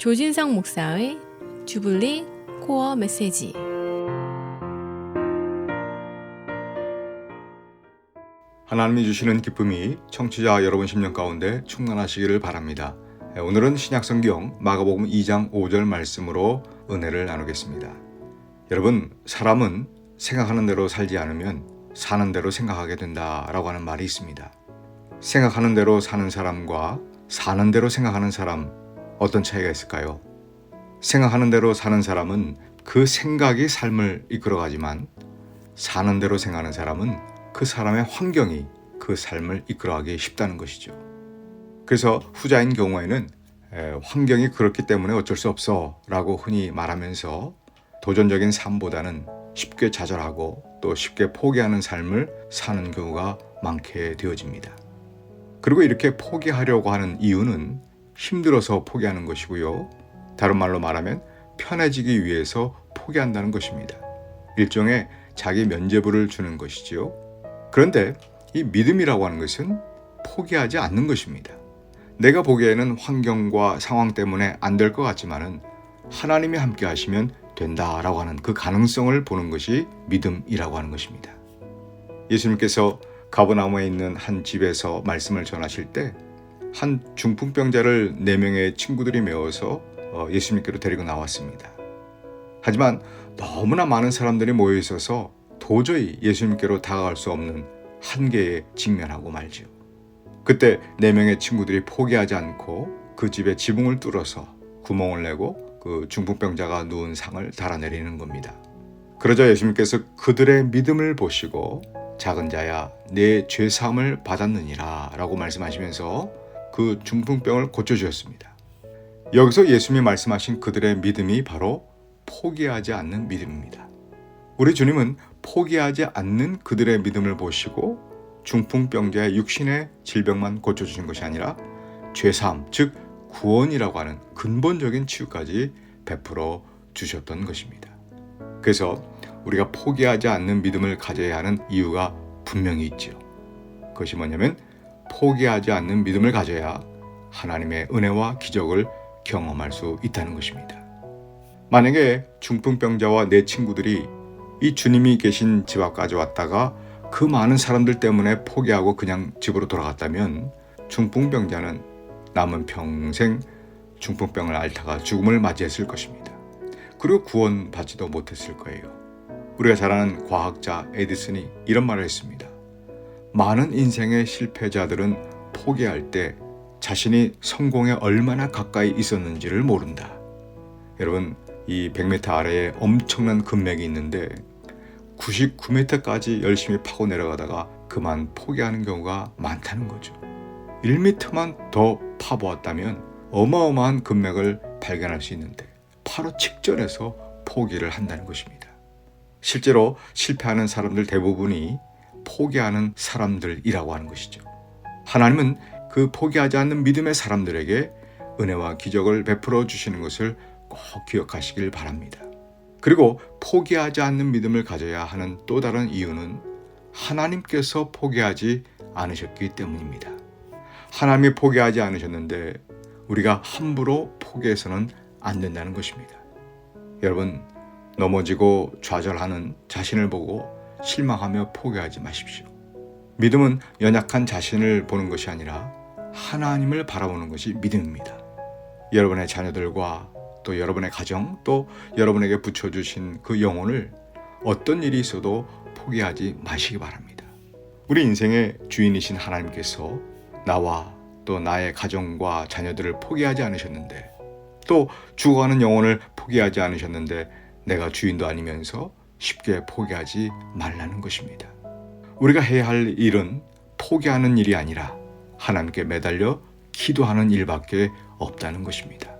조진성 목사의 주블리 코어 메시지. 하나님이 주시는 기쁨이 청취자 여러분 심령 가운데 충만하시기를 바랍니다. 오늘은 신약성경 마가복음 2장 5절 말씀으로 은혜를 나누겠습니다. 여러분, 사람은 생각하는 대로 살지 않으면 사는 대로 생각하게 된다라고 하는 말이 있습니다. 생각하는 대로 사는 사람과 사는 대로 생각하는 사람, 어떤 차이가 있을까요? 생각하는 대로 사는 사람은 그 생각이 삶을 이끌어가지만 사는 대로 생각하는 사람은 그 사람의 환경이 그 삶을 이끌어가기 쉽다는 것이죠. 그래서 후자인 경우에는 환경이 그렇기 때문에 어쩔 수 없어 라고 흔히 말하면서 도전적인 삶보다는 쉽게 좌절하고 또 쉽게 포기하는 삶을 사는 경우가 많게 되어집니다. 그리고 이렇게 포기하려고 하는 이유는 힘들어서 포기하는 것이고요. 다른 말로 말하면 편해지기 위해서 포기한다는 것입니다. 일종의 자기 면죄부를 주는 것이지요. 그런데 이 믿음이라고 하는 것은 포기하지 않는 것입니다. 내가 보기에는 환경과 상황 때문에 안 될 것 같지만은 하나님이 함께 하시면 된다라고 하는 그 가능성을 보는 것이 믿음이라고 하는 것입니다. 예수님께서 가버나움에 있는 한 집에서 말씀을 전하실 때 한 중풍병자를 4명의 친구들이 메워서 예수님께로 데리고 나왔습니다. 하지만 너무나 많은 사람들이 모여 있어서 도저히 예수님께로 다가갈 수 없는 한계에 직면하고 말지요. 그때 4명의 친구들이 포기하지 않고 그 집의 지붕을 뚫어서 구멍을 내고 그 중풍병자가 누운 상을 달아내리는 겁니다. 그러자 예수님께서 그들의 믿음을 보시고 작은 자야 내 죄사함을 받았느니라 라고 말씀하시면서 그 중풍병을 고쳐주셨습니다. 여기서 예수님이 말씀하신 그들의 믿음이 바로 포기하지 않는 믿음입니다. 우리 주님은 포기하지 않는 그들의 믿음을 보시고 중풍병자의 육신의 질병만 고쳐주신 것이 아니라 죄사함, 즉 구원이라고 하는 근본적인 치유까지 베풀어 주셨던 것입니다. 그래서 우리가 포기하지 않는 믿음을 가져야 하는 이유가 분명히 있죠. 그것이 뭐냐면 포기하지 않는 믿음을 가져야 하나님의 은혜와 기적을 경험할 수 있다는 것입니다. 만약에 중풍병자와 내 친구들이 이 주님이 계신 집 앞까지 왔다가 그 많은 사람들 때문에 포기하고 그냥 집으로 돌아갔다면 중풍병자는 남은 평생 중풍병을 앓다가 죽음을 맞이했을 것입니다. 그리고 구원받지도 못했을 거예요. 우리가 잘 아는 과학자 에디슨이 이런 말을 했습니다. 많은 인생의 실패자들은 포기할 때 자신이 성공에 얼마나 가까이 있었는지를 모른다. 여러분, 이 100m 아래에 엄청난 금맥이 있는데 99m까지 열심히 파고 내려가다가 그만 포기하는 경우가 많다는 거죠. 1m만 더 파보았다면 어마어마한 금맥을 발견할 수 있는데 바로 직전에서 포기를 한다는 것입니다. 실제로 실패하는 사람들 대부분이 포기하는 사람들이라고 하는 것이죠. 하나님은 그 포기하지 않는 믿음의 사람들에게 은혜와 기적을 베풀어 주시는 것을 꼭 기억하시길 바랍니다. 그리고 포기하지 않는 믿음을 가져야 하는 또 다른 이유는 하나님께서 포기하지 않으셨기 때문입니다. 하나님이 포기하지 않으셨는데 우리가 함부로 포기해서는 안 된다는 것입니다. 여러분, 넘어지고 좌절하는 자신을 보고 실망하며 포기하지 마십시오. 믿음은 연약한 자신을 보는 것이 아니라 하나님을 바라보는 것이 믿음입니다. 여러분의 자녀들과 또 여러분의 가정, 또 여러분에게 붙여주신 그 영혼을 어떤 일이 있어도 포기하지 마시기 바랍니다. 우리 인생의 주인이신 하나님께서 나와 또 나의 가정과 자녀들을 포기하지 않으셨는데, 또 죽어가는 영혼을 포기하지 않으셨는데 내가 주인도 아니면서 쉽게 포기하지 말라는 것입니다. 우리가 해야 할 일은 포기하는 일이 아니라 하나님께 매달려 기도하는 일밖에 없다는 것입니다.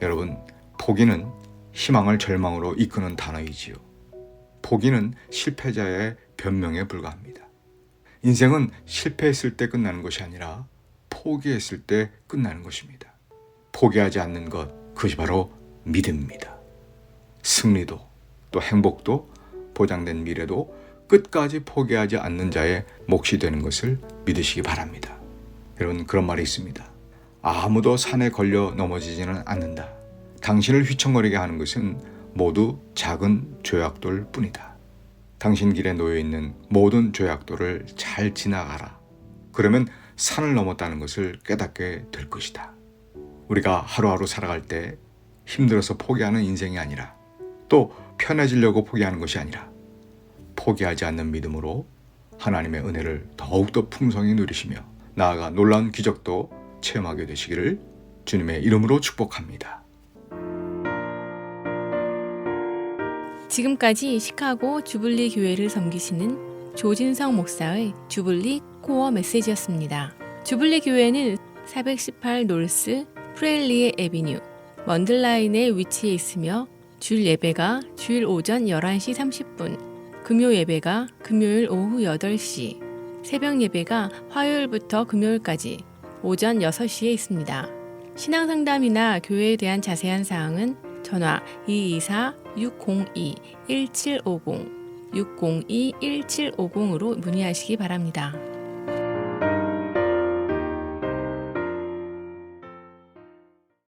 여러분, 포기는 희망을 절망으로 이끄는 단어이지요. 포기는 실패자의 변명에 불과합니다. 인생은 실패했을 때 끝나는 것이 아니라 포기했을 때 끝나는 것입니다. 포기하지 않는 것, 그것이 바로 믿음입니다. 승리도 또 행복도 보장된 미래도 끝까지 포기하지 않는 자의 몫이 되는 것을 믿으시기 바랍니다. 여러분, 그런 말이 있습니다. 아무도 산에 걸려 넘어지지는 않는다. 당신을 휘청거리게 하는 것은 모두 작은 죄악돌 뿐이다. 당신 길에 놓여 있는 모든 죄악돌을 잘 지나가라. 그러면 산을 넘었다는 것을 깨닫게 될 것이다. 우리가 하루하루 살아갈 때 힘들어서 포기하는 인생이 아니라, 또 편해지려고 포기하는 것이 아니라, 포기하지 않는 믿음으로 하나님의 은혜를 더욱더 풍성히 누리시며 나아가 놀라운 기적도 체험하게 되시기를 주님의 이름으로 축복합니다. 지금까지 시카고 주블리 교회를 섬기시는 조진성 목사의 주블리 코어 메시지였습니다. 주블리 교회는 418 노스 프렐리에 에비뉴 먼들라인에 위치해 있으며 주일 예배가 주일 오전 11시 30분, 금요 예배가 금요일 오후 8시, 새벽 예배가 화요일부터 금요일까지 오전 6시에 있습니다. 신앙상담이나 교회에 대한 자세한 사항은 전화 224-602-1750, 602-1750으로 문의하시기 바랍니다.